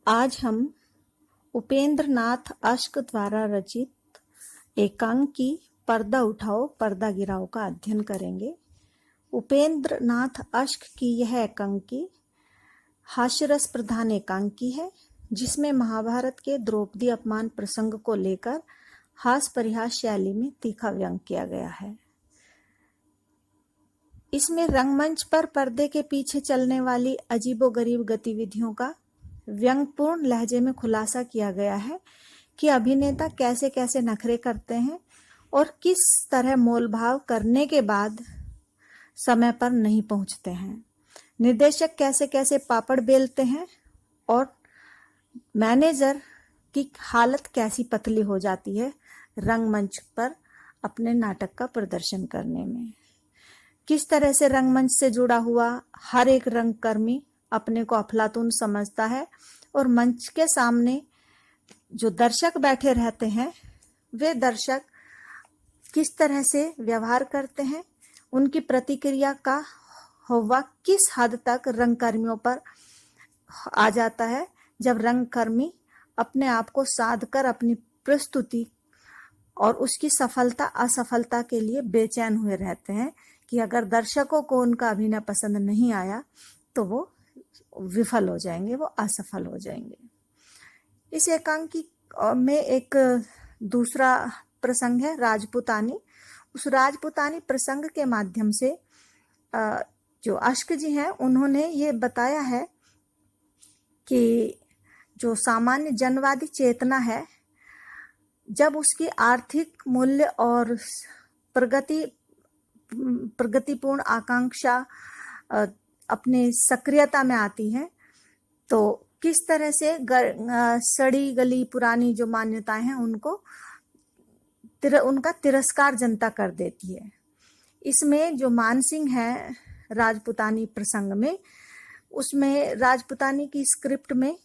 आज हम उपेंद्र नाथ अश्क द्वारा रचित एकांकी पर्दा उठाओ पर्दा गिराओ का अध्ययन करेंगे। उपेंद्र नाथ अश्क की यह एकांकी हास्यरस प्रधान एकांकी है, जिसमें महाभारत के द्रौपदी अपमान प्रसंग को लेकर हास परिहास शैली में तीखा व्यंग किया गया है। इसमें रंगमंच पर पर्दे के पीछे चलने वाली अजीबोगरीब गतिविधियों का व्यंग्यपूर्ण लहजे में खुलासा किया गया है कि अभिनेता कैसे कैसे नखरे करते हैं और किस तरह मोलभाव करने के बाद समय पर नहीं पहुंचते हैं। निर्देशक कैसे कैसे पापड़ बेलते हैं और मैनेजर की हालत कैसी पतली हो जाती है रंगमंच पर अपने नाटक का प्रदर्शन करने में। किस तरह से रंगमंच से जुड़ा हुआ हर एक रंगकर्मी अपने को अफलातून समझता है और मंच के सामने जो दर्शक बैठे रहते हैं वे दर्शक किस तरह से व्यवहार करते हैं, उनकी प्रतिक्रिया का हुआ किस हद तक रंगकर्मियों पर आ जाता है जब रंगकर्मी अपने आप को साध कर अपनी प्रस्तुति और उसकी सफलता असफलता के लिए बेचैन हुए रहते हैं कि अगर दर्शकों को उनका अभिनय पसंद नहीं आया तो वो विफल हो जाएंगे, वो असफल हो जाएंगे। इस एकांकी में एक दूसरा प्रसंग है राजपुतानी। उस राजपुतानी प्रसंग के माध्यम से जो अश्क जी हैं उन्होंने ये बताया है कि जो सामान्य जनवादी चेतना है, जब उसकी आर्थिक मूल्य और प्रगतिपूर्ण आकांक्षा अपने सक्रियता में आती है तो किस तरह से सड़ी गली पुरानी जो मान्यताएं हैं उनका तिरस्कार जनता कर देती है। इसमें जो मानसिंह है राजपुतानी प्रसंग में, उसमें राजपुतानी की स्क्रिप्ट में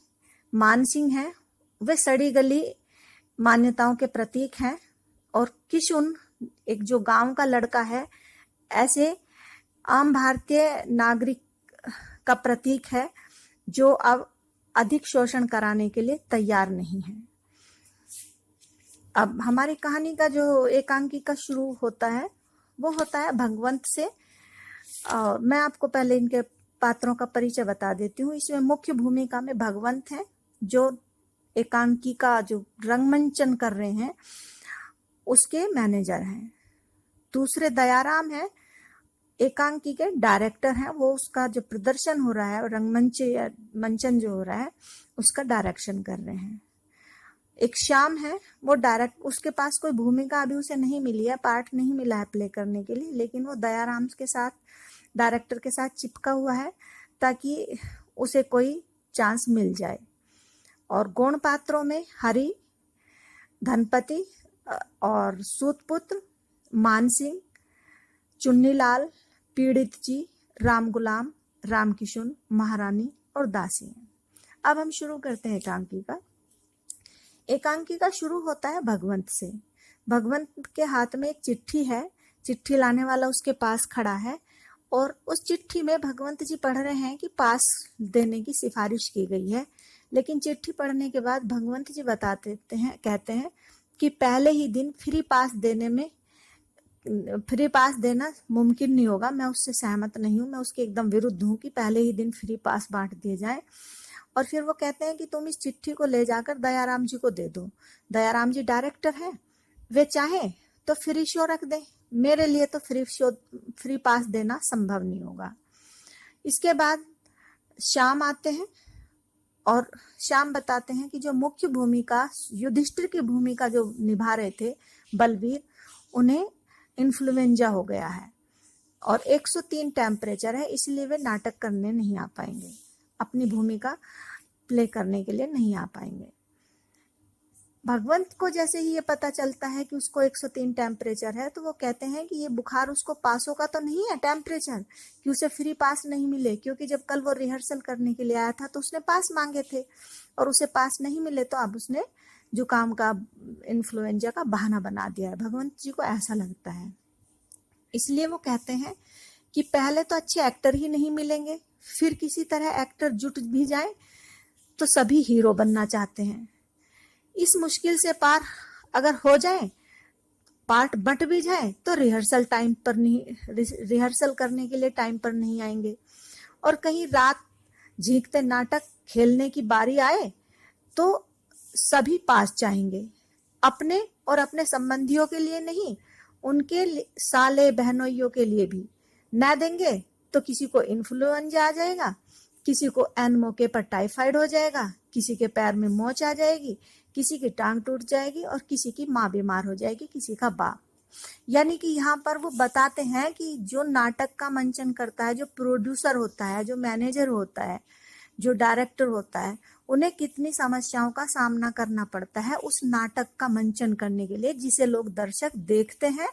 मानसिंह है, वे सड़ी गली मान्यताओं के प्रतीक हैं और किशुन एक जो गांव का लड़का है ऐसे आम भारतीय नागरिक का प्रतीक है जो अब अधिक शोषण कराने के लिए तैयार नहीं है। अब हमारी कहानी का जो एकांकी का शुरू होता है वो होता है भगवंत से। मैं आपको पहले इनके पात्रों का परिचय बता देती हूँ। इसमें मुख्य भूमिका में भगवंत है जो एकांकी का जो रंगमंचन कर रहे हैं उसके मैनेजर हैं। दूसरे दयाराम है, एकांकी के डायरेक्टर हैं, वो उसका जो प्रदर्शन हो रहा है मंचन जो हो रहा है उसका डायरेक्शन कर रहे हैं। एक श्याम है, वो उसके पास कोई भूमिका अभी उसे नहीं मिली है, पार्ट नहीं मिला है प्ले करने के लिए, लेकिन वो दयाराम के साथ डायरेक्टर के साथ चिपका हुआ है ताकि उसे कोई चांस मिल जाए। और गौण पात्रों में हरि, धनपति और सूतपुत्र, मानसिंह, चुन्नीलाल, पीड़ित जी, राम गुलाम, राम किशुन, महारानी और दासी हैं। अब हम शुरू करते हैं एकांकी का। एकांकी का शुरू होता है भगवंत से। भगवंत के हाथ में एक चिट्ठी है, चिट्ठी लाने वाला उसके पास खड़ा है और उस चिट्ठी में भगवंत जी पढ़ रहे हैं कि पास देने की सिफारिश की गई है। लेकिन चिट्ठी पढ़ने के बाद भगवंत जी कहते हैं कि पहले ही दिन फ्री पास देना मुमकिन नहीं होगा, मैं उससे सहमत नहीं हूँ, मैं उसके एकदम विरुद्ध हूँ कि पहले ही दिन फ्री पास बांट दिए जाएं। और फिर वो कहते हैं कि तुम इस चिट्ठी को ले जाकर दयाराम जी को दे दो। दयाराम जी डायरेक्टर हैं, वे चाहे तो फ्री शो रख दें, मेरे लिए तो फ्री पास देना संभव नहीं होगा। इसके बाद श्याम आते हैं और श्याम बताते हैं कि जो मुख्य भूमिका युधिष्ठिर की भूमिका जो निभा रहे थे बलवीर, उन्हें इन्फ्लुएंजा हो गया है और 103 टेम्परेचर है, इसलिए वे नाटक करने नहीं आ पाएंगे, अपनी भूमिका प्ले करने के लिए नहीं आ पाएंगे। भगवंत को जैसे ही ये पता चलता है कि उसको 103 टेम्परेचर है तो वो कहते हैं कि ये बुखार उसको पासों का तो नहीं है टेम्परेचर कि उसे फ्री पास नहीं मिले, क्योंकि जब कल वो रिहर्सल करने के लिए आया था तो उसने पास मांगे थे और उसे पास नहीं मिले तो अब उसने जुकाम का इन्फ्लुएंजा का बहाना बना दिया है। भगवंत जी को ऐसा लगता है, इसलिए वो कहते हैं कि पहले तो अच्छे एक्टर ही नहीं मिलेंगे, फिर किसी तरह एक्टर जुट भी जाए तो सभी हीरो बनना चाहते हैं। इस मुश्किल से पार अगर हो जाए, पार्ट बट भी जाए, तो रिहर्सल टाइम पर नहीं, रिहर्सल करने के लिए टाइम पर नहीं आएंगे। और कहीं रात झींकते नाटक खेलने की बारी आए तो सभी पास चाहेंगे, अपने और अपने संबंधियों के लिए नहीं, उनके साले बहनोइयों के लिए भी। न देंगे तो किसी को इन्फ्लुएंजा आ जाएगा, किसी को एन मौके पर टाइफाइड हो जाएगा, किसी के पैर में मोच आ जाएगी, किसी की टांग टूट जाएगी और किसी की माँ बीमार हो जाएगी, किसी का बाप। यानी कि यहाँ पर वो बताते हैं कि जो नाटक का मंचन करता है, जो प्रोड्यूसर होता है, जो मैनेजर होता है, जो डायरेक्टर होता है, उन्हें कितनी समस्याओं का सामना करना पड़ता है उस नाटक का मंचन करने के लिए, जिसे लोग दर्शक देखते हैं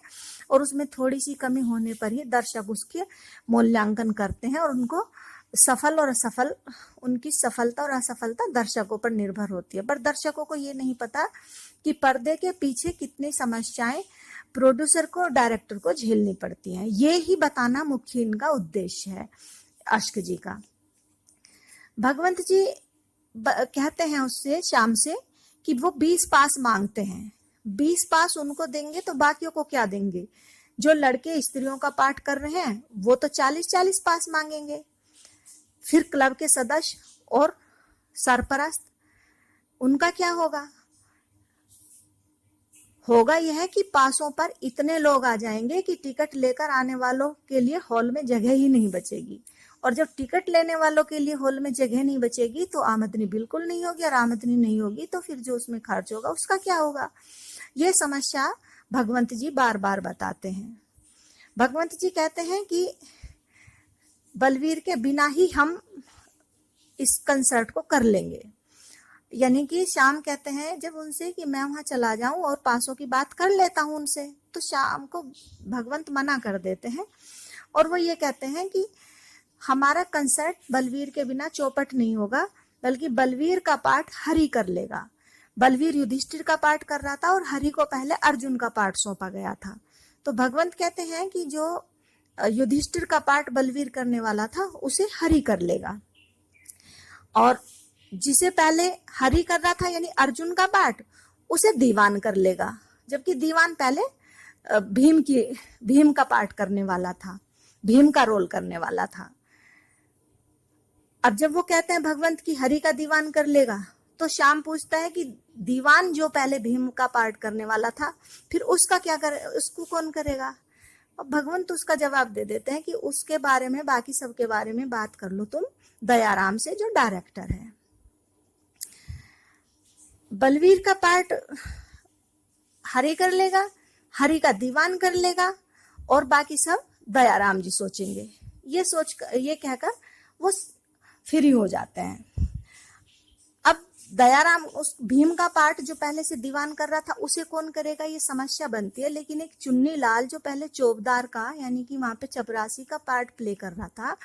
और उसमें थोड़ी सी कमी होने पर ही दर्शक उसके मूल्यांकन करते हैं और उनको सफल और असफल, उनकी सफलता और असफलता दर्शकों पर निर्भर होती है। पर दर्शकों को ये नहीं पता कि पर्दे के पीछे कितनी समस्याएं प्रोड्यूसर को, डायरेक्टर को झेलनी पड़ती हैं। ये ही बताना मुख्य इनका उद्देश्य है अश्क जी का। भगवंत जी कहते हैं उससे, श्याम से, कि वो 20 पास मांगते हैं। 20 पास उनको देंगे तो बाकियों को क्या देंगे? जो लड़के स्त्रियों का पाठ कर रहे हैं वो तो 40-40 पास मांगेंगे। फिर क्लब के सदस्य और सरपरस्त, उनका क्या होगा? होगा यह कि पासों पर इतने लोग आ जाएंगे कि टिकट लेकर आने वालों के लिए हॉल में जगह ही नहीं बचेगी। और जब टिकट लेने वालों के लिए हॉल में जगह नहीं बचेगी तो आमदनी बिल्कुल नहीं होगी, और आमदनी नहीं होगी तो फिर जो उसमें खर्च होगा उसका क्या होगा? ये समस्या भगवंत जी बार बार बताते हैं। भगवंत जी कहते हैं कि बलवीर के बिना ही हम इस कंसर्ट को कर लेंगे। यानी कि श्याम कहते हैं जब उनसे कि मैं वहां चला जाऊं और पासों की बात कर लेता हूं उनसे, तो श्याम को भगवंत मना कर देते हैं और वो ये कहते हैं कि हमारा कंसर्ट बलवीर के बिना चौपट नहीं होगा, बल्कि बलवीर का पाठ हरि कर लेगा। बलवीर युधिष्ठिर का पाठ कर रहा था और हरि को पहले अर्जुन का पाठ सौंपा गया था। तो भगवंत कहते हैं कि जो युधिष्ठिर का पाठ बलवीर करने वाला था उसे हरि कर लेगा, और जिसे पहले हरि कर रहा था यानी अर्जुन का पाठ, उसे दीवान कर लेगा। जबकि दीवान पहले भीम का पाठ करने वाला था, भीम का रोल करने वाला था। अब जब वो कहते हैं भगवंत की हरि का दीवान कर लेगा, तो श्याम पूछता है कि दीवान जो पहले भीम का पाठ करने वाला था, फिर उसका क्या करे, उसको कौन करेगा? और भगवंत उसका जवाब दे देते हैं कि उसके बारे में, बाकी सबके बारे में बात कर लो तुम दयाराम से, जो डायरेक्टर है। बलवीर का पार्ट हरि कर लेगा, हरि का दीवान कर लेगा, और बाकी सब दयाराम जी सोचेंगे। ये कहकर वो फ्री हो जाते हैं। अब दयाराम उस भीम का पार्ट जो पहले से दीवान कर रहा था उसे कौन करेगा, ये समस्या बनती है। लेकिन एक चुन्नी लाल जो पहले चौबदार का यानी कि वहां पे चपरासी का पार्ट प्ले कर रहा था,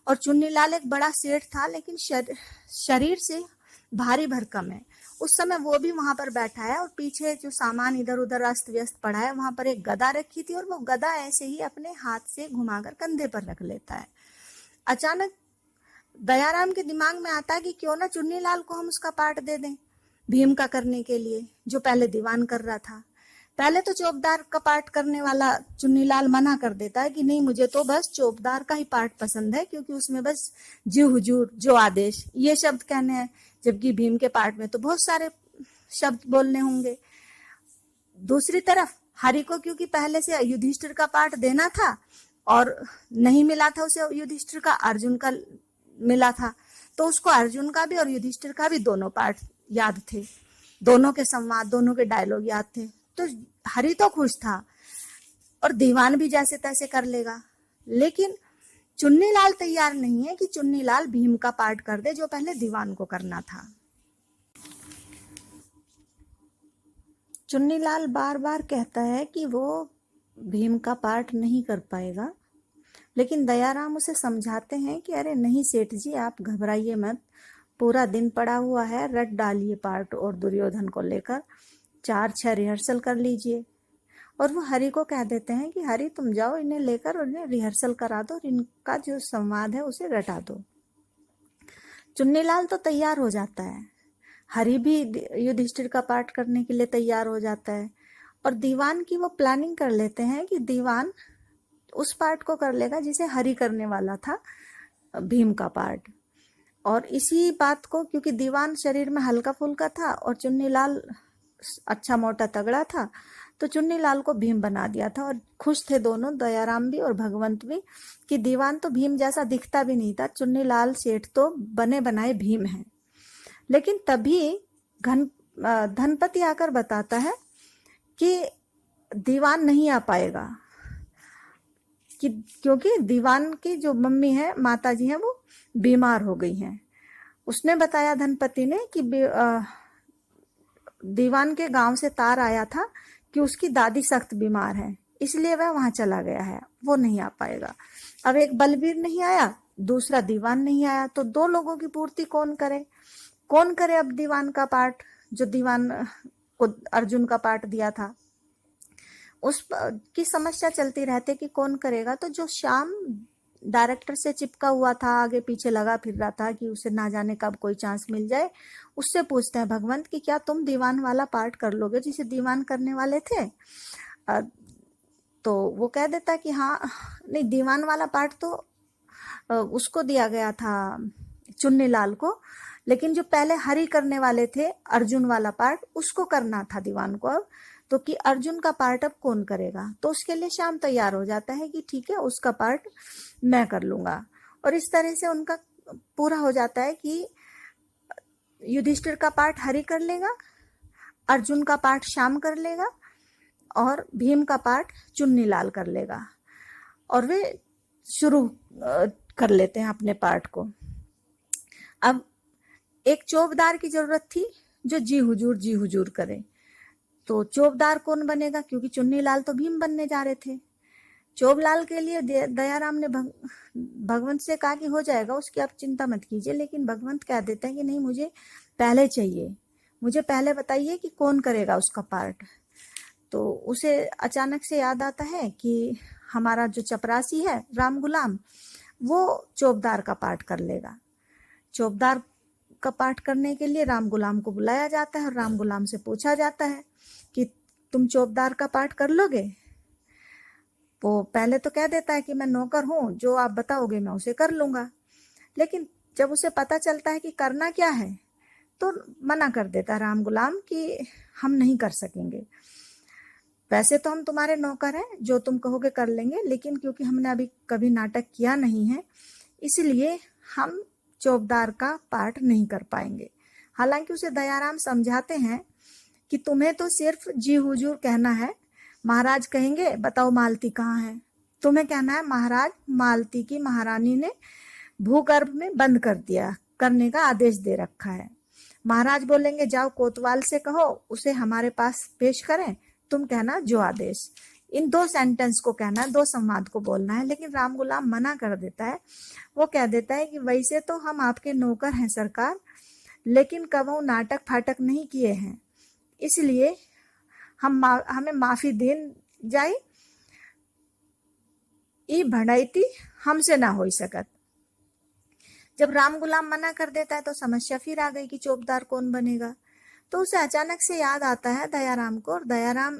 और चुन्नी लाल एक बड़ा सेठ था लेकिन शरीर से भारी भरकम है। उस समय वो भी वहां पर बैठा है और पीछे जो सामान इधर उधर अस्त व्यस्त पड़ा है, वहां पर एक गदा रखी थी और वो गदा ऐसे ही अपने हाथ से घुमाकर कंधे पर रख लेता है। अचानक दयाराम के दिमाग में आता है कि क्यों ना चुन्नी लाल को हम उसका पार्ट दे दें भीम का करने के लिए, जो पहले दीवान कर रहा था। पहले तो चौबदार का पार्ट करने वाला चुन्नी लाल मना कर देता है कि नहीं, मुझे तो बस चौबदार का ही पार्ट पसंद है, क्योंकि उसमें बस जी हुजूर, जो आदेश, ये शब्द कहने हैं, जबकि भीम के पार्ट में तो बहुत सारे शब्द बोलने होंगे। दूसरी तरफ हरि को क्योंकि पहले से युधिष्ठिर का पार्ट देना था और नहीं मिला था उसे युधिष्ठिर का, अर्जुन का मिला था, तो उसको अर्जुन का भी और युधिष्ठिर का भी दोनों पार्ट याद थे, दोनों के संवाद, दोनों के डायलॉग याद थे। तो हरि तो खुश था और दीवान भी जैसे तैसे कर लेगा। लेकिन चुन्नी लाल तैयार नहीं है कि चुन्नी लाल भीम का पार्ट कर दे जो पहले दीवान को करना था। चुन्नी लाल बार बार कहता है कि वो भीम का पार्ट नहीं कर पाएगा, लेकिन दयाराम उसे समझाते हैं कि अरे नहीं सेठ जी, आप घबराइए मत, पूरा दिन पड़ा हुआ है, रट डालिए पार्ट और दुर्योधन को लेकर 4-6 रिहर्सल कर लीजिए। और वो हरि को कह देते हैं कि हरि तुम जाओ, इन्हें लेकर उन्हें रिहर्सल करा दो और इनका जो संवाद है उसे रटा दो। चुन्नीलाल तो तैयार हो जाता है, हरि भी युधिष्ठिर का पाठ करने के लिए तैयार हो जाता है, और दीवान की वो प्लानिंग कर लेते हैं कि दीवान उस पार्ट को कर लेगा जिसे हरि करने वाला था, भीम का पार्ट। और इसी बात को, क्योंकि दीवान शरीर में हल्का फुल्का था और चुन्नीलाल अच्छा मोटा तगड़ा था, तो चुन्नीलाल को भीम बना दिया था। और खुश थे दोनों, दयाराम भी और भगवंत भी, कि दीवान तो भीम जैसा दिखता भी नहीं था, चुन्नीलाल सेठ तो बने बनाए भीम है। लेकिन तभी धनपति आकर बताता है कि दीवान नहीं आ पाएगा, कि क्योंकि दीवान की जो मम्मी है, माता जी हैं, वो बीमार हो गई हैं। उसने बताया धनपति ने कि दीवान के गांव से तार आया था कि उसकी दादी सख्त बीमार है, इसलिए वह वहां चला गया है, वो नहीं आ पाएगा। अब एक बलबीर नहीं आया, दूसरा दीवान नहीं आया, तो दो लोगों की पूर्ति कौन करे? कौन करे अब दीवान का पाठ, जो दीवान को अर्जुन का पाठ दिया था? उस की समस्या चलती रहती कि कौन करेगा। तो जो श्याम डायरेक्टर से चिपका हुआ था, आगे पीछे लगा फिर रहा था कि उसे ना जाने कब कोई चांस मिल जाए, उससे पूछते हैं भगवंत कि क्या तुम दीवान वाला पार्ट कर लोगे जिसे दीवान करने वाले थे? तो वो कह देता कि हाँ, नहीं, दीवान वाला पार्ट तो उसको दिया गया था, चुन्नीलाल को, लेकिन जो पहले हरि करने वाले थे, अर्जुन वाला पार्ट, उसको करना था दीवान को। अब तो कि अर्जुन का पार्ट अब कौन करेगा? तो उसके लिए श्याम तैयार हो जाता है कि ठीक है, उसका पार्ट मैं कर लूंगा। और इस तरह से उनका पूरा हो जाता है कि युधिष्ठिर का पार्ट हरि कर लेगा, अर्जुन का पार्ट श्याम कर लेगा, और भीम का पार्ट चुन्नीलाल कर लेगा, और वे शुरू कर लेते हैं अपने पार्ट को। अब एक चौबदार की जरूरत थी जो जी हुजूर करे। तो चौबदार कौन बनेगा? क्योंकि चुन्नीलाल तो भीम बनने जा रहे थे। चौबलाल के लिए दयाराम ने भगवंत से कहा कि हो जाएगा, उसकी आप चिंता मत कीजिए। लेकिन भगवंत कह देते हैं कि नहीं, मुझे पहले चाहिए, मुझे पहले बताइए कि कौन करेगा उसका पार्ट। तो उसे अचानक से याद आता है कि हमारा जो चपरासी है राम गुलाम, वो चौबदार का पार्ट कर लेगा। चौबदार का पाठ करने के लिए राम गुलाम को बुलाया जाता है और राम गुलाम से पूछा जाता है कि तुम चौबदार का पाठ कर लोगे? वो पहले तो कह देता है कि मैं नौकर हूं, जो आप बताओगे मैं उसे कर लूंगा। लेकिन जब उसे पता चलता है कि करना क्या है, तो मना कर देता है राम गुलाम कि हम नहीं कर सकेंगे। वैसे तो हम तुम्हारे नौकर हैं, जो तुम कहोगे कर लेंगे, लेकिन क्योंकि हमने अभी कभी नाटक किया नहीं है, इसलिए हम चौबदार का पाठ नहीं कर पाएंगे। हालांकि उसे दयाराम समझाते हैं कि तुम्हें तो सिर्फ जी हुजूर कहना है, महाराज कहेंगे बताओ मालती कहाँ है, तुम्हें कहना है महाराज मालती की महारानी ने भूगर्भ में बंद कर दिया, करने का आदेश दे रखा है। महाराज बोलेंगे जाओ कोतवाल से कहो उसे हमारे पास पेश करें, तुम कहना जो आदेश। इन दो सेंटेंस को कहना है, दो संवाद को बोलना है। लेकिन राम गुलाम मना कर देता है। वो कह देता है कि वैसे तो हम आपके नौकर हैं सरकार, लेकिन कबहू नाटक फाटक नहीं किए हैं, इसलिए हमें माफी देन जाए, ई भड़ाइती हमसे ना हो सकत। जब राम गुलाम मना कर देता है तो समस्या फिर आ गई कि चौबदार कौन बनेगा। तो उसे अचानक से याद आता है दयाराम को, और दयाराम,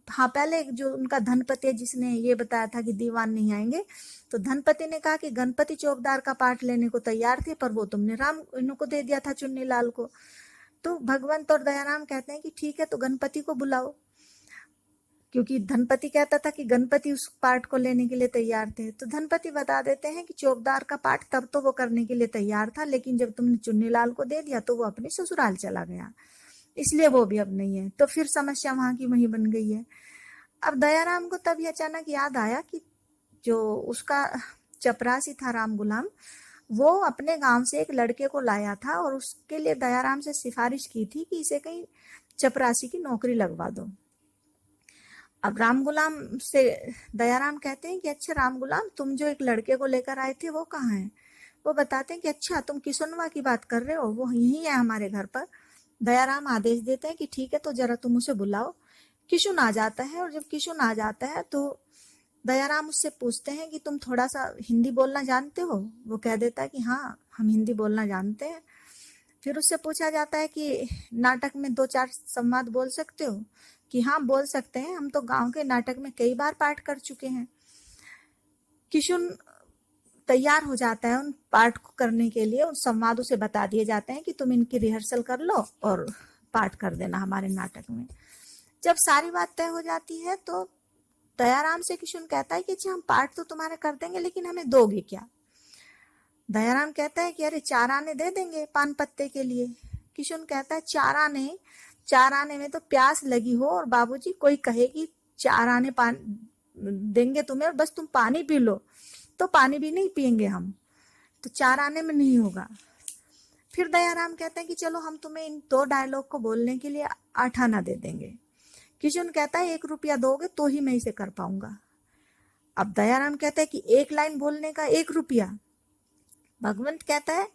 हाँ, पहले जो उनका धनपति है जिसने ये बताया था कि दीवान नहीं आएंगे, तो धनपति ने कहा कि गणपति चौबदार का पाठ लेने को तैयार थे, पर वो तुमने राम इनको दे दिया था, चुन्नीलाल को। तो भगवंत और दयाराम कहते हैं कि ठीक है, तो गणपति को बुलाओ, क्योंकि धनपति कहता था कि गणपति उस पाठ को लेने के लिए तैयार थे। तो धनपति बता देते हैं कि चौबदार का पाठ तब तो वो करने के लिए तैयार था, लेकिन जब तुमने चुन्नीलाल को दे दिया तो वो अपने ससुराल चला गया, इसलिए वो भी अब नहीं है। तो फिर समस्या वहां की वहीं बन गई है। अब दयाराम को तभी अचानक याद आया कि जो उसका चपरासी था राम गुलाम, वो अपने गांव से एक लड़के को लाया था और उसके लिए दयाराम से सिफारिश की थी कि इसे कहीं चपरासी की नौकरी लगवा दो। अब राम गुलाम से दयाराम कहते हैं कि अच्छा राम गुलाम, तुम जो एक लड़के को लेकर आए थे वो कहाँ है? वो बताते हैं कि अच्छा तुम किशुनवा की बात कर रहे हो, वो यही है हमारे घर पर। दयाराम आदेश देते हैं कि ठीक है, तो जरा तुम उसे बुलाओ। किशुन आ जाता है, और जब किशुन आ जाता है तो दयाराम उससे पूछते हैं कि तुम थोड़ा सा हिंदी बोलना जानते हो? वो कह देता है कि हाँ, हम हिंदी बोलना जानते हैं। फिर उससे पूछा जाता है कि नाटक में 2-4 संवाद बोल सकते हो? कि हाँ बोल सकते हैं, हम तो गांव के नाटक में कई बार पाठ कर चुके हैं। किशुन तैयार हो जाता है उन पाठ को करने के लिए। उन संवादों से बता दिए जाते हैं कि तुम इनकी रिहर्सल कर लो और पाठ कर देना हमारे नाटक में। जब सारी बात तय हो जाती है तो दयाराम से किशुन कहता है कि अच्छा हम पाठ तो तुम्हारे कर देंगे, लेकिन हमें दोगे क्या? दयाराम कहता है कि अरे 4 आने दे देंगे पान पत्ते के लिए। किशुन कहता है 4 आने में तो प्यास लगी हो और बाबूजी कोई कहे कि 4 आने पान देंगे तुम्हें और बस तुम पानी पी लो, तो पानी भी नहीं पियेंगे हम, तो 4 आने में नहीं होगा। फिर दयाराम कहते हैं कि चलो हम तुम्हें इन 2 डायलॉग को बोलने के लिए 8 आना दे देंगे। किशुन कहता है 1 रुपया दोगे तो ही मैं इसे कर पाऊंगा। अब दयाराम कहता है कि 1 लाइन बोलने का 1 रुपया। भगवंत कहता है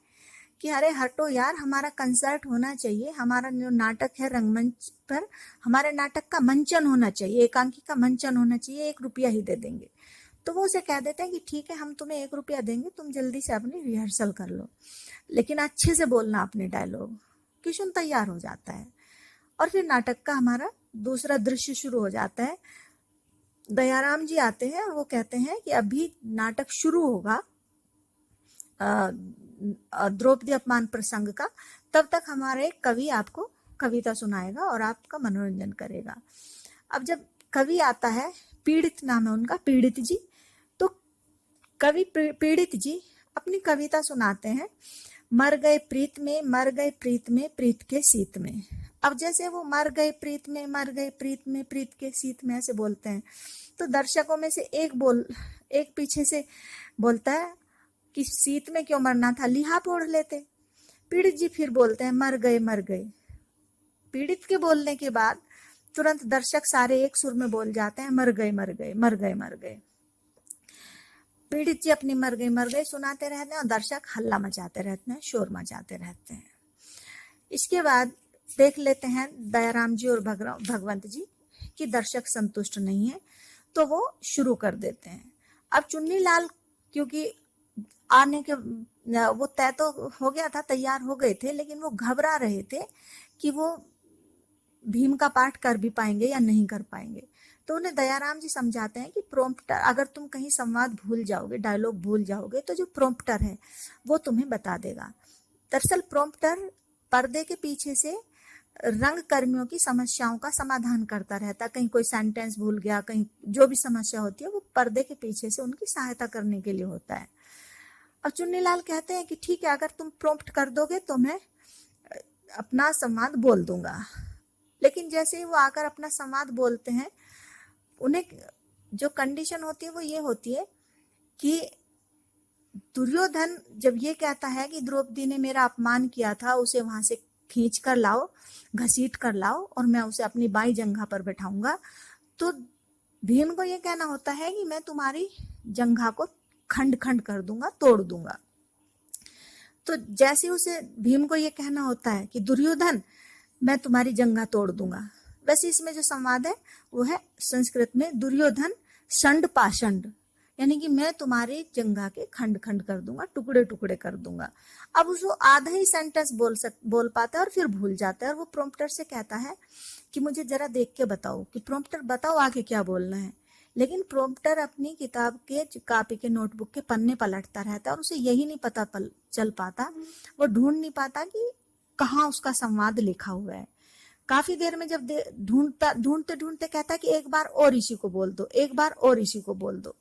कि अरे हटो यार, हमारा कंसर्ट होना चाहिए, हमारा जो नाटक है रंगमंच पर हमारे नाटक का मंचन होना चाहिए, एकांकी का मंचन होना चाहिए, 1 रुपया ही दे देंगे। तो वो उसे कह देते हैं कि ठीक है हम तुम्हें 1 रुपया देंगे, तुम जल्दी से अपनी रिहर्सल कर लो, लेकिन अच्छे से बोलना अपने डायलॉग। किशुन तैयार हो जाता है और फिर नाटक का हमारा दूसरा दृश्य शुरू हो जाता है। दयाराम जी आते हैं और वो कहते हैं कि अभी नाटक शुरू होगा द्रौपदी अपमान प्रसंग का, तब तक हमारे कवि आपको कविता सुनाएगा और आपका मनोरंजन करेगा। अब जब कवि आता है, पीड़ित नाम है उनका, पीड़ित जी, तो कवि पीड़ित जी अपनी कविता सुनाते हैं। मर गए प्रीत में, मर गए प्रीत में, प्रीत के शीत में। अब जैसे वो मर गए प्रीत में, मर गए प्रीत में, प्रीत के शीत में ऐसे बोलते हैं, तो दर्शकों में से एक पीछे से बोलता है कि शीत में क्यों मरना था, लिहाफ ओढ़ लेते। पीड़ित जी फिर बोलते हैं मर गए मर गए। पीड़ित के बोलने के बाद तुरंत दर्शक सारे एक सुर में बोल जाते हैं मर गए मर गए मर गए मर गए। पीड़ित जी अपनी मर गए सुनाते रहते हैं और दर्शक हल्ला मचाते रहते हैं, शोर मचाते रहते हैं। इसके बाद देख लेते हैं दयाराम जी और भगवंत जी कि दर्शक संतुष्ट नहीं है, तो वो शुरू कर देते हैं। अब चुन्नी लाल क्योंकि आने के वो तय तो हो गया था, तैयार हो गए थे, लेकिन वो घबरा रहे थे कि वो भीम का पाठ कर भी पाएंगे या नहीं कर पाएंगे। तो उन्हें दयाराम जी समझाते हैं कि प्रोम्प्टर, अगर तुम कहीं संवाद भूल जाओगे, डायलॉग भूल जाओगे, तो जो प्रोम्प्टर है वो तुम्हें बता देगा। दरअसल प्रोम्प्टर पर्दे के पीछे से रंग कर्मियों की समस्याओं का समाधान करता रहता। कहीं कोई सेंटेंस भूल गया, कहीं जो भी समस्या होती है वो पर्दे के पीछे से उनकी सहायता करने के लिए होता है। और चुन्नीलाल कहते हैं कि ठीक है, अगर तुम प्रॉम्प्ट कर दोगे तो मैं अपना संवाद बोल दूंगा। लेकिन जैसे ही वो आकर अपना संवाद बोलते हैं, उन्हें जो कंडीशन होती है वो ये होती है कि दुर्योधन जब ये कहता है कि द्रौपदी ने मेरा अपमान किया था, उसे वहां से खींच कर लाओ, घसीट कर लाओ और मैं उसे अपनी बाई जंघा पर बैठाऊंगा, तो भीम को ये कहना होता है कि मैं तुम्हारी जंघा को खंड खंड कर दूंगा, तोड़ दूंगा। तो जैसे उसे भीम को ये कहना होता है कि दुर्योधन मैं तुम्हारी जंघा तोड़ दूंगा, वैसे इसमें जो संवाद है वो है संस्कृत में दुर्योधन शंड पाषंड, यानी कि मैं तुम्हारी जंघा के खंड खंड कर दूंगा, टुकड़े टुकड़े कर दूंगा। अब उसको आधा ही सेंटेंस बोल पाता है और फिर भूल जाता है, और वो प्रॉम्प्टर से कहता है कि मुझे जरा देख के बताओ कि प्रॉम्प्टर बताओ आगे क्या बोलना है। लेकिन प्रॉम्प्टर अपनी किताब के कॉपी के नोटबुक के पन्ने पलटता रहता है और उसे यही नहीं पता चल पाता, वो ढूंढ नहीं पाता कि कहाँ उसका संवाद लिखा हुआ है। काफी देर में जब ढूंढते ढूंढते कहता है कि एक बार और इसी को बोल दो, एक बार और इसी को बोल दो।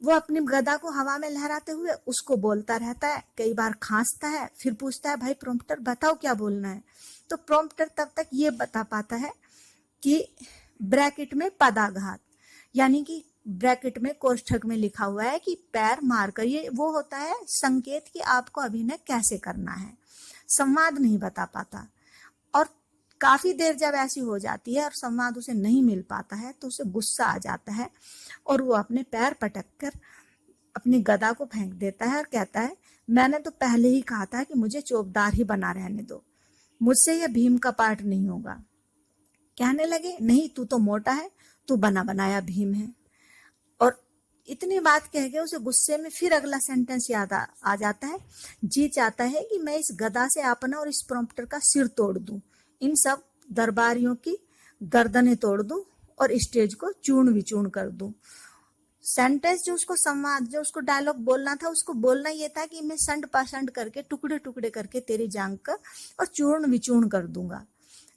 वो अपनी गदा को हवा में लहराते हुए उसको बोलता रहता है, कई बार खांसता है, फिर पूछता है भाई प्रॉम्प्टर बताओ क्या बोलना है। तो प्रॉम्प्टर तब तक ये बता पाता है कि ब्रैकेट में पदाघात, यानी कि ब्रैकेट में कोष्ठक में लिखा हुआ है कि पैर मारकर, ये वो होता है संकेत कि आपको अभिनय कैसे करना है। संवाद नहीं बता पाता, और काफी देर जब ऐसी हो जाती है और संवाद उसे नहीं मिल पाता है तो उसे गुस्सा आ जाता है और वो अपने पैर पटक कर अपनी गदा को फेंक देता है और कहता है मैंने तो पहले ही कहा था कि मुझे चौबदार ही बना रहने दो, मुझसे यह भीम का पाठ नहीं होगा। कहने लगे नहीं, तू तो मोटा है, तू बना बनाया भीम है। और इतनी बात कह के उसे गुस्से में फिर अगला सेंटेंस याद आ जाता है, जी चाहता है कि मैं इस गदा से अपना और इस प्रॉम्प्टर का सिर तोड़ दूं, इन सब दरबारियों की गर्दनें तोड़ दूं और स्टेज को चूर्ण विचूर्ण कर दूं। सेंटेंस जो उसको संवाद, जो उसको डायलॉग बोलना था, उसको बोलना ये था कि मैं संड पासंड करके टुकड़े टुकड़े करके तेरी जांग का और चूर्ण विचूर्ण कर दूंगा।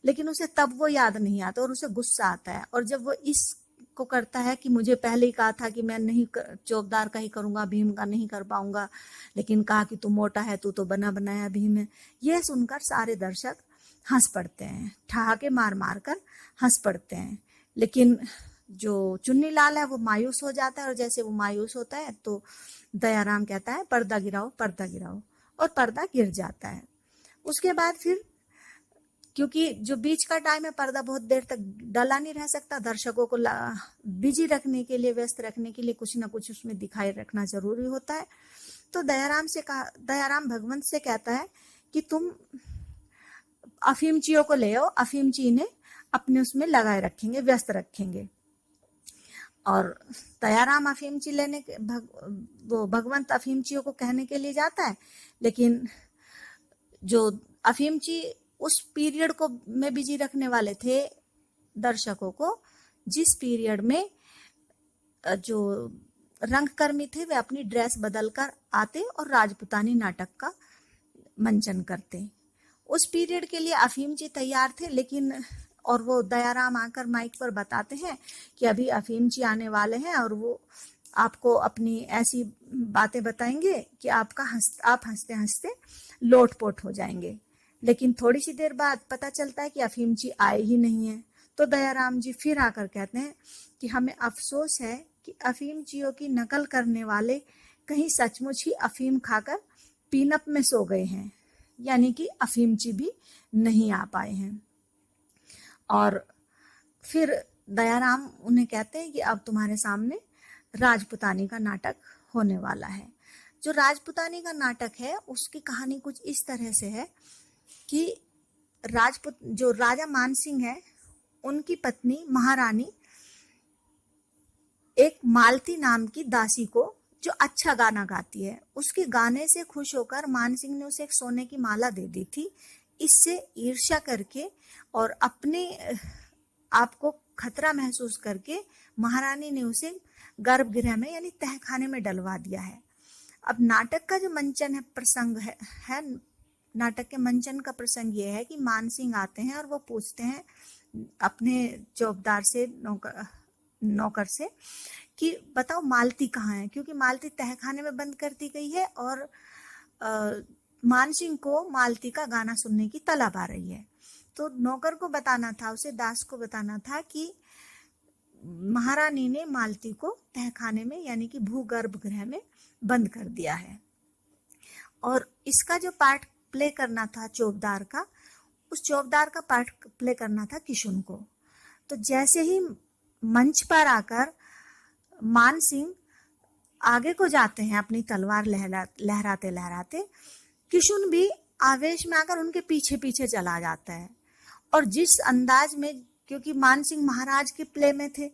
लेकिन उसे तब वो याद नहीं आता और उसे गुस्सा आता है। और जब वो इसको करता है कि मुझे पहले ही कहा था कि मैं नहीं चौबदार का ही करूंगा, भीम का नहीं कर पाऊंगा, लेकिन कहा कि तू मोटा है, तू तो बना बनाया भीम है। यह सुनकर सारे दर्शक हंस पड़ते हैं, ठहाके मार मार कर हंस पड़ते हैं। लेकिन जो चुन्नीलाल है वो मायूस हो जाता है, और जैसे वो मायूस होता है तो दयाराम कहता है पर्दा गिराओ, पर्दा गिराओ, और पर्दा गिर जाता है। उसके बाद फिर क्योंकि जो बीच का टाइम है, पर्दा बहुत देर तक डला नहीं रह सकता, दर्शकों को बिजी रखने के लिए, व्यस्त रखने के लिए कुछ ना कुछ उसमें दिखाई रखना जरूरी होता है। तो दयाराम भगवंत से कहता है कि तुम अफीमचियों को ले आओ, अफीमची ने अपने उसमें लगाए रखेंगे, व्यस्त रखेंगे। और दयाराम अफीमची लेने के वो भगवंत अफीमचियों को कहने के लिए जाता है, लेकिन जो अफीमची उस पीरियड को में बिजी रखने वाले थे दर्शकों को, जिस पीरियड में जो रंगकर्मी थे वे अपनी ड्रेस बदलकर आते और राजपुतानी नाटक का मंचन करते। उस पीरियड के लिए अफीमची तैयार थे, लेकिन और वो दयाराम आकर माइक पर बताते हैं कि अभी अफीमची आने वाले हैं और वो आपको अपनी ऐसी बातें बताएंगे कि आप हंसते हंसते लोटपोट हो जाएंगे। लेकिन थोड़ी सी देर बाद पता चलता है कि अफीमची आए ही नहीं है। तो दयाराम जी फिर आकर कहते हैं कि हमें अफसोस है कि अफीमचियों की नकल करने वाले कहीं सचमुच ही अफीम खाकर पीनअप में सो गए हैं, यानी कि अफीमची भी नहीं आ पाए हैं। और फिर दयाराम उन्हें कहते हैं कि अब तुम्हारे सामने राजपुतानी का नाटक होने वाला है। जो राजपुतानी का नाटक है उसकी कहानी कुछ इस तरह से है कि जो राजा मानसिंह है, उनकी पत्नी महारानी एक मालती नाम की दासी को, जो अच्छा गाना गाती है, उसके गाने से खुश होकर मानसिंह ने उसे एक सोने की माला दे दी थी। इससे ईर्ष्या करके और अपने आप को खतरा महसूस करके महारानी ने उसे गर्भगृह में यानी तहखाने में डलवा दिया है। अब नाटक का जो मंचन है, प्रसंग है नाटक के मंचन का प्रसंग ये है कि मानसिंह आते हैं और वो पूछते हैं अपने चौबदार से, नौकर से कि बताओ मालती कहाँ है, क्योंकि मालती तहखाने में बंद कर दी गई है और मानसिंह को मालती का गाना सुनने की तलब आ रही है। तो नौकर को बताना था, उसे दास को बताना था कि महारानी ने मालती को तहखाने में यानी कि भूगर्भ गृह में बंद कर दिया है। और इसका जो पार्ट प्ले करना था चौबदार का, उस चौबदार का पार्ट प्ले करना था किशुन को। तो जैसे ही मंच पर आकर मानसिंह आगे को जाते हैं अपनी तलवार लहराते लहराते, किशुन भी आवेश में आकर उनके पीछे पीछे चला जाता है। और जिस अंदाज में, क्योंकि मानसिंह महाराज के प्ले में थे,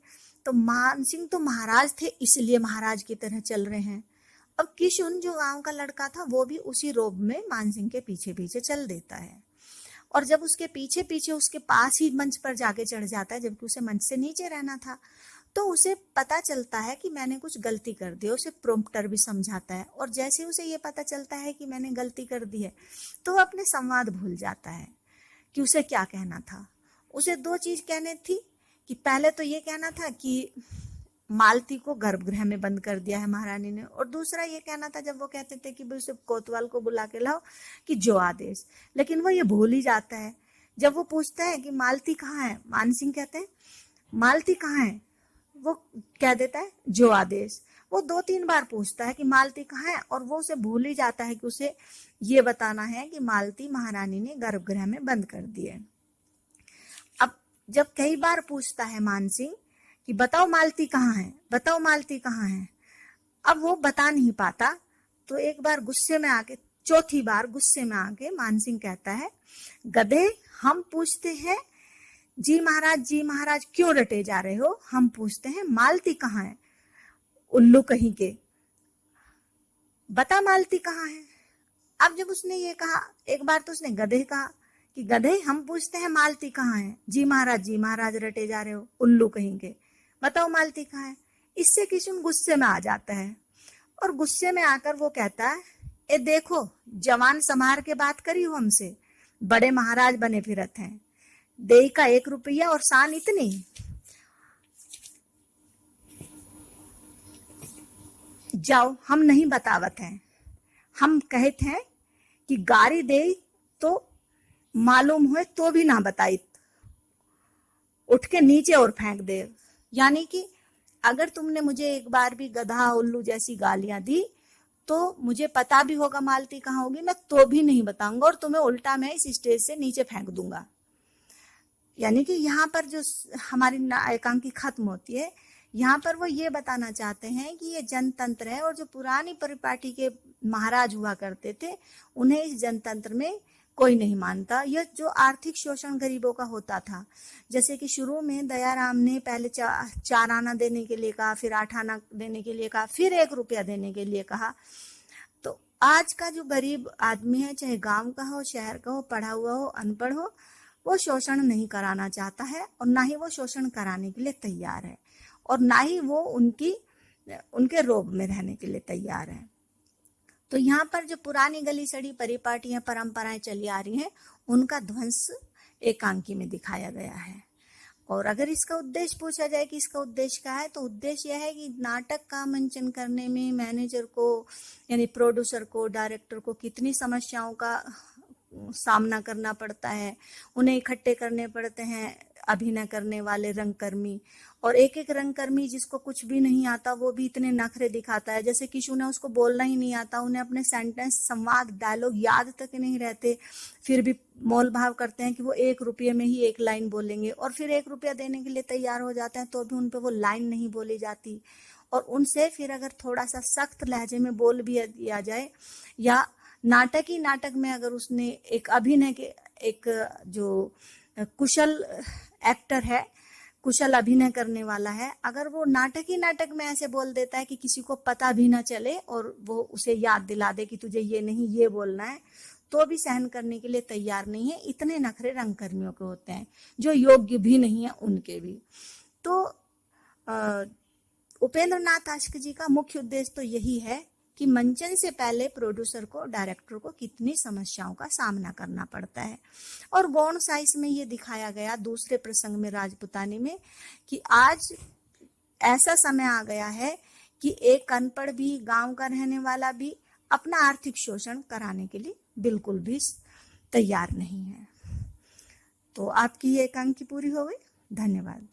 तो मानसिंह तो महाराज थे इसलिए महाराज की तरह चल रहे हैं। अब किशुन जो गांव का लड़का था वो भी उसी रोब में मानसिंह के पीछे पीछे चल देता है। और जब उसके पीछे पीछे उसके पास ही मंच पर जाके चढ़ जाता है, जबकि उसे मंच से नीचे रहना था, तो उसे पता चलता है कि मैंने कुछ गलती कर दी। उसे प्रॉम्प्टर भी समझाता है, और जैसे उसे ये पता चलता है कि मैंने गलती कर दी है, तो वो अपने संवाद भूल जाता है कि उसे क्या कहना था। उसे दो चीज कहने थी कि पहले तो ये कहना था कि मालती को गर्भगृह में बंद कर दिया है महारानी ने, और दूसरा ये कहना था जब वो कहते थे कि उसे कोतवाल को बुला के लाओ कि जो आदेश, लेकिन वो ये भूल ही जाता है। जब वो पूछता है कि मालती कहाँ है, मानसिंह कहते हैं मालती कहाँ है, वो कह देता है जो आदेश। वो 2-3 बार पूछता है कि मालती कहाँ है, और वो उसे भूल ही जाता है कि उसे ये बताना है कि मालती महारानी ने गर्भगृह में बंद कर दी है। अब जब कई बार पूछता है मानसिंह कि बताओ मालती कहाँ है, बताओ मालती कहाँ है, अब वो बता नहीं पाता। तो एक बार गुस्से में आके, चौथी बार गुस्से में आके मानसिंह कहता है, गधे हम पूछते हैं जी महाराज क्यों रटे जा रहे हो, हम पूछते हैं मालती कहाँ है। उल्लू कहीं के, बता मालती कहाँ है। अब जब उसने ये कहा, एक बार तो उसने गधे कहा कि गधे हम पूछते हैं मालती कहाँ है। जी महाराज रटे जा रहे हो, उल्लू कहीं के, बताओ मालती कहाँ है। इससे किशुन गुस्से में आ जाता है और गुस्से में आकर वो कहता है, ए देखो जवान संभार के बात करी हो हमसे, बड़े महाराज बने फिरत हैं, देई का 1 रुपया और शान इतनी। जाओ हम नहीं बतावत हैं, हम कहते हैं कि गारी दे तो मालूम हुए तो भी ना बताइत, उठ के नीचे और फेंक दे। यानी कि अगर तुमने मुझे एक बार भी गधा उल्लू जैसी गालियां दी तो मुझे पता भी होगा मालती कहाँ होगी, मैं तो भी नहीं बताऊंगा और तुम्हें उल्टा मैं इस स्टेज से नीचे फेंक दूंगा। यानी कि यहाँ पर जो हमारी एकांकी खत्म होती है, यहाँ पर वो ये बताना चाहते हैं कि ये जनतंत्र है और जो पुरानी परिपाटी के महाराज हुआ करते थे उन्हें इस जनतंत्र में कोई नहीं मानता। यह जो आर्थिक शोषण गरीबों का होता था, जैसे कि शुरू में दयाराम ने पहले 4 आना देने के लिए कहा, फिर 8 आना देने के लिए कहा, फिर 1 रुपया देने के लिए कहा। तो आज का जो गरीब आदमी है, चाहे गांव का हो, शहर का हो, पढ़ा हुआ हो, अनपढ़ हो, वो शोषण नहीं कराना चाहता है और ना ही वो शोषण कराने के लिए तैयार है और ना ही वो उनके रोब में रहने के लिए तैयार है। तो यहाँ पर जो पुरानी गली सड़ी परिपाटियां परंपराएं चली आ रही हैं उनका ध्वंस एकांकी में दिखाया गया है। और अगर इसका उद्देश्य पूछा जाए कि इसका उद्देश्य क्या है, तो उद्देश्य यह है कि नाटक का मंचन करने में मैनेजर को यानी प्रोड्यूसर को, डायरेक्टर को कितनी समस्याओं का सामना करना पड़ता है। उन्हें इकट्ठे करने पड़ते हैं अभिनय करने वाले रंगकर्मी, और एक एक रंगकर्मी जिसको कुछ भी नहीं आता वो भी इतने नखरे दिखाता है। जैसे किशु ने, उसको बोलना ही नहीं आता, उन्हें अपने सेंटेंस, संवाद, डायलॉग याद तक नहीं रहते, फिर भी मोल भाव करते हैं कि वो 1 रुपये में ही 1 लाइन बोलेंगे और फिर 1 रुपया देने के लिए तैयार हो जाते हैं तो भी उन पे वो लाइन नहीं बोली जाती। और उनसे फिर अगर थोड़ा सा सख्त लहजे में बोल भी दिया जाए या नाटक में अगर उसने एक अभिनय के, एक जो कुशल एक्टर है, कुशल अभिनय करने वाला है, अगर वो नाटक में ऐसे बोल देता है कि किसी को पता भी ना चले और वो उसे याद दिला दे कि तुझे ये नहीं ये बोलना है, तो भी सहन करने के लिए तैयार नहीं है। इतने नखरे रंगकर्मियों के होते हैं, जो योग्य भी नहीं है उनके भी। तो उपेंद्र नाथ आशिक जी का मुख्य उद्देश्य तो यही है कि मंचन से पहले प्रोड्यूसर को, डायरेक्टर को कितनी समस्याओं का सामना करना पड़ता है। और गौण साइज में ये दिखाया गया दूसरे प्रसंग में, राजपुतानी में, कि आज ऐसा समय आ गया है कि एक अनपढ़ भी, गांव का रहने वाला भी अपना आर्थिक शोषण कराने के लिए बिल्कुल भी तैयार नहीं है। तो आपकी ये एकांकी पूरी हो गई। धन्यवाद।